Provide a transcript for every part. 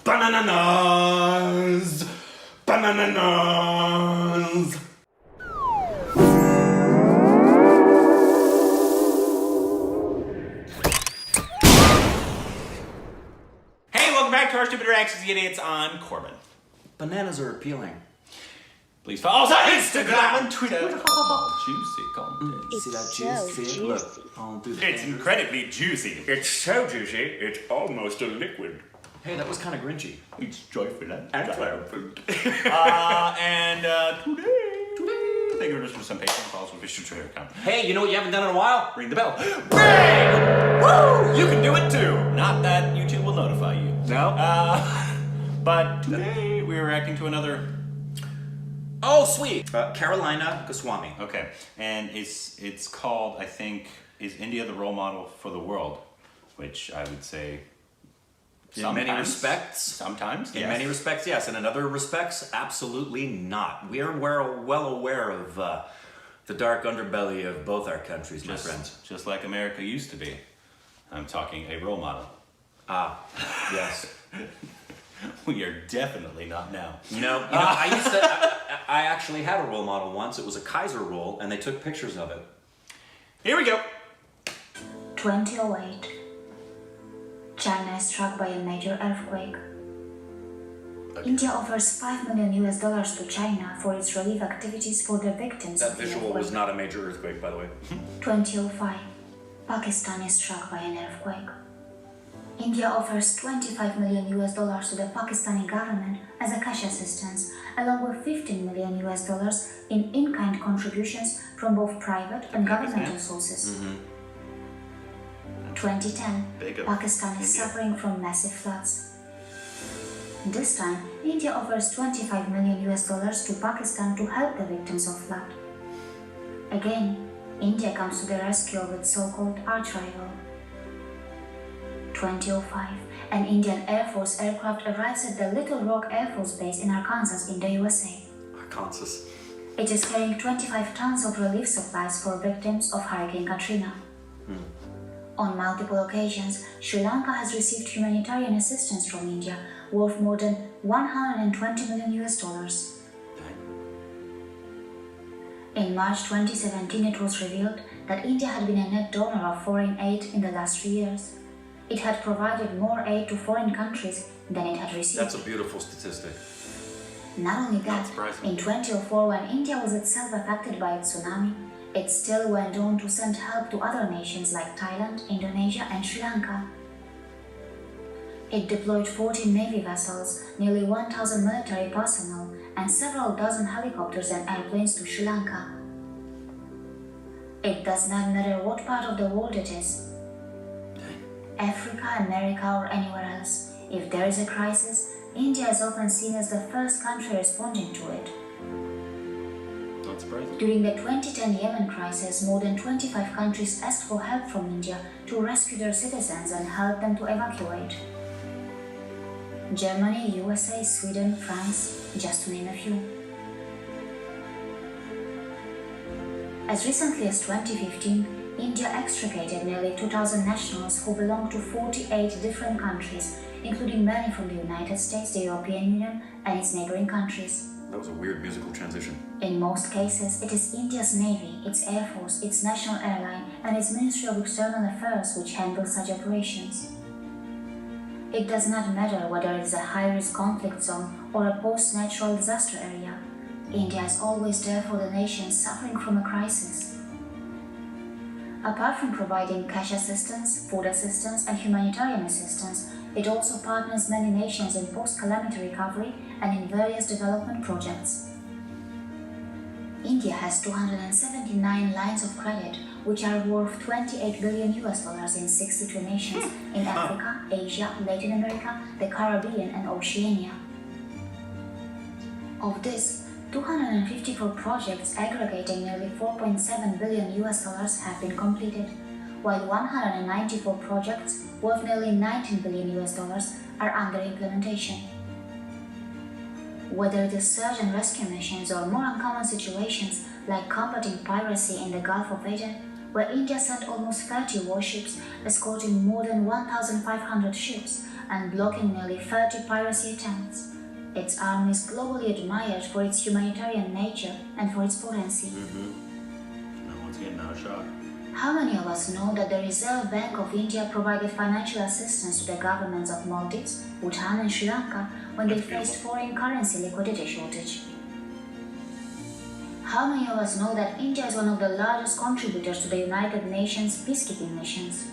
Bananas! Bananas! Hey, welcome back to our Stupid Reactions, Idiots on Corbin. Bananas are appealing. Please follow us on Instagram and Twitter. Juicy content. It's See that so juice? See it? Look, all through the It's fingers. incredibly juicy. It's so juicy, it's almost a liquid. Hey, that was kind of grinchy. It's joyful and triumphant. Today, thank you for some patience. Also, wish to trailer come. Hey, you know what you haven't done in a while? Ring the bell. Bang! Woo! You can do it too. Not that YouTube will notify you. No? But today we're reacting to another. Oh, sweet. Karolina Goswami. Okay, and it's called, I think, Is India the Role Model for the World? Which I would say. In many respects. Sometimes, In yes. many respects, yes. And in other respects, absolutely not. We are well aware of the dark underbelly of both our countries, my friends. Just like America used to be. I'm talking a role model. Ah, yes. We are definitely not now. No, I used to. I actually had a role model once. It was a Kaiser roll, and they took pictures of it. Here we go. 2008. China is struck by a major earthquake. Okay. India offers $5 million to China for its relief activities for the victims That of the visual earthquake. was not a major earthquake, by the way. 2005. Pakistan is struck by an earthquake. India offers $25 million to the Pakistani government as a cash assistance, along with $15 million in in-kind contributions from both private and governmental sources. 2010. Big of Pakistan is India. suffering from massive floods. This time, India offers $25 million to Pakistan to help the victims of flood. Again, India comes to the rescue of its so-called arch rival. 2005, an Indian Air Force aircraft arrives at the Little Rock Air Force Base in Arkansas in the USA. Arkansas. It is carrying 25 tons of relief supplies for victims of Hurricane Katrina. On multiple occasions, Sri Lanka has received humanitarian assistance from India worth more than $120 million. In March 2017, it was revealed that India had been a net donor of foreign aid in the last 3 years. It had provided more aid to foreign countries than it had received. That's a beautiful statistic. Not only Not that, surprising. in 2004, when India was itself affected by a tsunami, it still went on to send help to other nations like Thailand, Indonesia and Sri Lanka. It deployed 14 Navy vessels, nearly 1,000 military personnel, and several dozen helicopters and airplanes to Sri Lanka. It does not matter what part of the world it is, Africa, America or anywhere else. If there is a crisis, India is often seen as the first country responding to it. Not surprising. During the 2010 Yemen crisis, more than 25 countries asked for help from India to rescue their citizens and help them to evacuate. Germany, USA, Sweden, France, just to name a few. As recently as 2015, India extricated nearly 2,000 nationals who belong to 48 different countries, including many from the United States, the European Union, and its neighboring countries. That was a weird musical transition. In most cases, it is India's Navy, its Air Force, its national airline, and its Ministry of External Affairs which handle such operations. It does not matter whether it is a high-risk conflict zone or a post-natural disaster area. India is always there for the nations suffering from a crisis. Apart from providing cash assistance, food assistance, and humanitarian assistance, it also partners many nations in post-calamity recovery and in various development projects. India has 279 lines of credit, which are worth $28 billion in 62 nations in Africa, Asia, Latin America, the Caribbean, and Oceania. Of this, 254 projects aggregating nearly $4.7 billion have been completed, while 194 projects worth nearly $19 billion are under implementation. Whether it is search and rescue missions or more uncommon situations like combating piracy in the Gulf of Aden, where India sent almost 30 warships escorting more than 1,500 ships, and blocking nearly 30 piracy attempts. Its army is globally admired for its humanitarian nature and for its potency. No one's getting out of shock. How many of us know that the Reserve Bank of India provided financial assistance to the governments of Maldives, Bhutan and Sri Lanka when they faced foreign currency liquidity shortage? How many of us know that India is one of the largest contributors to the United Nations peacekeeping missions?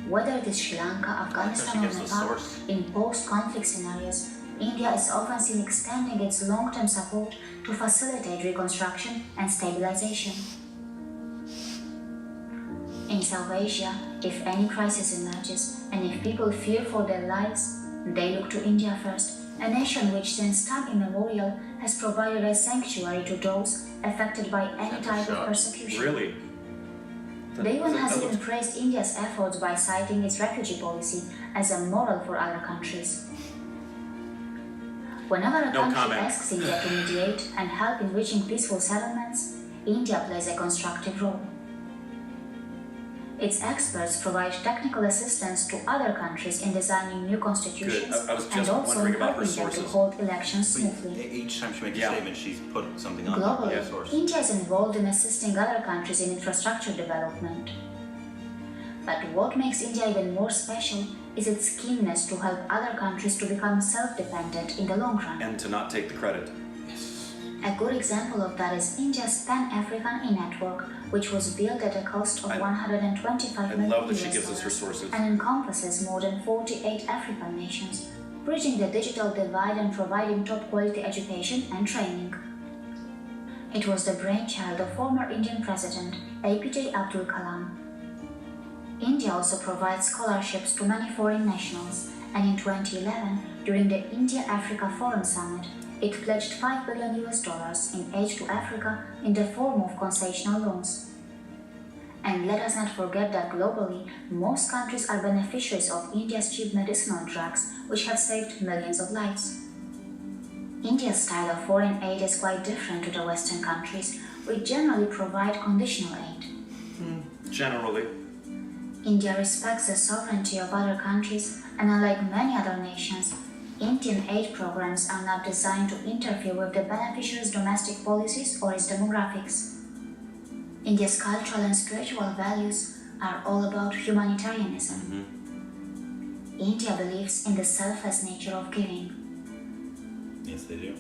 Whether it is Sri Lanka, Afghanistan or Nepal, in post-conflict scenarios, India is often seen extending its long-term support to facilitate reconstruction and stabilization. In South Asia, if any crisis emerges and if people fear for their lives, they look to India first, a nation which since time immemorial has provided a sanctuary to those affected by any type of persecution. Really? The UN has even praised India's efforts by citing its refugee policy as a model for other countries. Whenever a country asks India to mediate and help in reaching peaceful settlements, India plays a constructive role. Its experts provide technical assistance to other countries in designing new constitutions and also in helping them to hold elections smoothly. Each time she makes a statement, she's put something on Globally, the source. India is involved in assisting other countries in infrastructure development. But what makes India even more special is its keenness to help other countries to become self-dependent in the long run. And to not take the credit. A good example of that is India's Pan-African e-network, which was built at a cost of $125 million and encompasses more than 48 African nations, bridging the digital divide and providing top-quality education and training. It was the brainchild of former Indian President APJ Abdul Kalam. India also provides scholarships to many foreign nationals, and in 2011, during the India-Africa Forum Summit, it pledged $5 billion in aid to Africa in the form of concessional loans. And let us not forget that globally, most countries are beneficiaries of India's cheap medicinal drugs, which have saved millions of lives. India's style of foreign aid is quite different to the Western countries, which generally provide conditional aid. Generally. India respects the sovereignty of other countries, and unlike many other nations, Indian aid programs are not designed to interfere with the beneficiary's domestic policies or its demographics. India's cultural and spiritual values are all about humanitarianism. India believes in the selfless nature of giving. Yes, they do.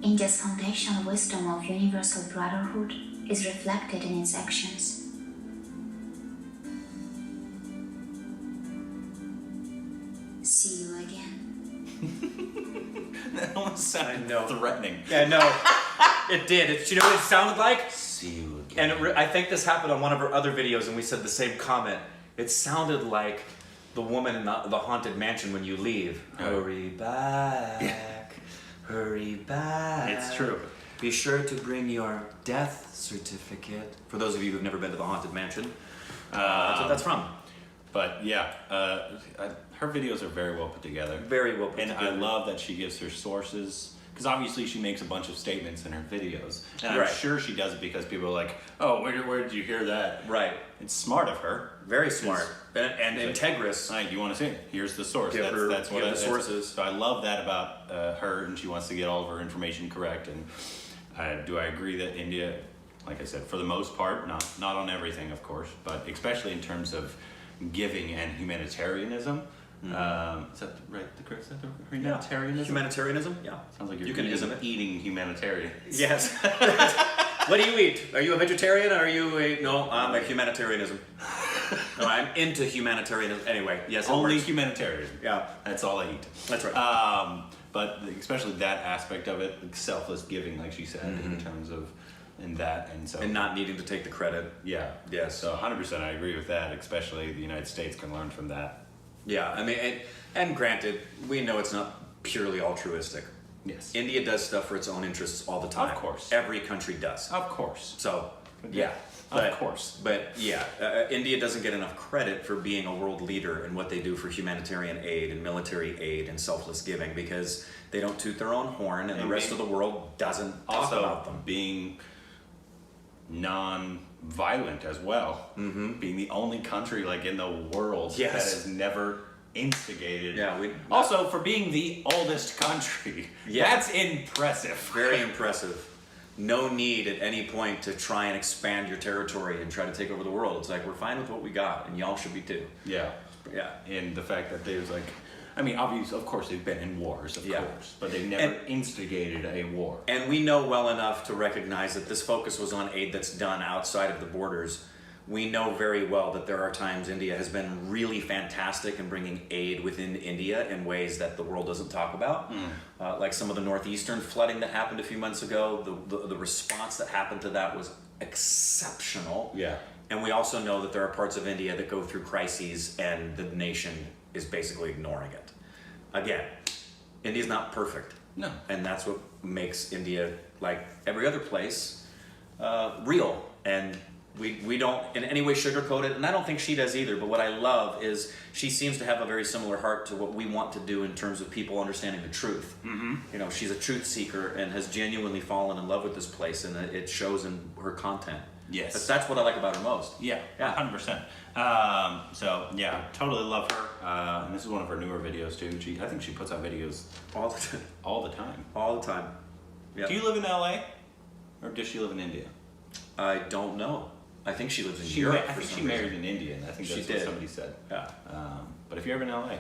India's foundational wisdom of universal brotherhood is reflected in its actions. See you again. That almost sounded threatening. Yeah, no, it did. You know what it sounded like? See you again. And I think this happened on one of our other videos, and we said the same comment. It sounded like the woman in the haunted mansion when you leave. Hurry back, hurry back. It's true. Be sure to bring your death certificate. For those of you who've never been to the haunted mansion, that's what that's from. But yeah, her videos are very well put together. Very well put and together. I love that she gives her sources, because obviously she makes a bunch of statements in her videos. And I'm sure she does it because people are like, oh, where did you hear that? Right. It's smart of her. Very smart. And integrous. Like, you want to see it? Here's the source. That's what the source is. So I love that about her, and she wants to get all of her information correct. And do I agree that India, like I said, for the most part, not on everything, of course, but especially in terms of giving and humanitarianism. Is that right? Is that the humanitarianism? Humanitarianism? Yeah. Sounds like you're eating humanitarian. Yes. What do you eat? Are you a vegetarian? Or are you no? I'm a humanitarianism. No, I'm into humanitarianism. Anyway, yes. Only humanitarian. Yeah. That's all I eat. That's right. But especially that aspect of it, like selfless giving, like she said, in terms of and not needing to take the credit. Yeah. Yes. So 100% I agree with that. Especially the United States can learn from that. Yeah. I mean, and granted, we know it's not purely altruistic. Yes. India does stuff for its own interests all the time. Of course. Every country does. Of course. So, yeah. Of course. But yeah, India doesn't get enough credit for being a world leader in what they do for humanitarian aid and military aid and selfless giving, because they don't toot their own horn, and the rest of the world doesn't talk about them. Being violent as well. Being the only country like in the world Yes. that has never instigated. Yeah, also, for being the oldest country, that's impressive. Very impressive. No need at any point to try and expand your territory and try to take over the world. It's like, we're fine with what we got, and y'all should be too. Yeah. Yeah. And the fact that there's like, I mean, obviously, of course, they've been in wars, of course, but they've never instigated a war. And we know well enough to recognize that this focus was on aid that's done outside of the borders. We know very well that there are times India has been really fantastic in bringing aid within India in ways that the world doesn't talk about. Like some of the northeastern flooding that happened a few months ago, the response that happened to that was exceptional. Yeah. And we also know that there are parts of India that go through crises and the nation is basically ignoring it. Again, India's not perfect. No. And that's what makes India, like every other place, real. And we don't in any way sugarcoat it, and I don't think she does either, but what I love is she seems to have a very similar heart to what we want to do in terms of people understanding the truth. You know, she's a truth seeker and has genuinely fallen in love with this place, and it shows in her content. Yes. But that's what I like about her most. Yeah, 100%. So, yeah, totally love her. And this is one of her newer videos, too. I think she puts out videos All the time. all the time. All the time. Yeah. Do you live in LA? Or does she live in India? I don't know. I think she lives in Europe. I think she married an Indian. I think that's what somebody said. Yeah. But if you're ever in LA,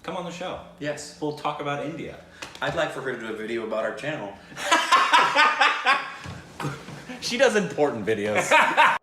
come on the show. Yes. We'll talk about India. I'd like for her to do a video about our channel. She does important videos.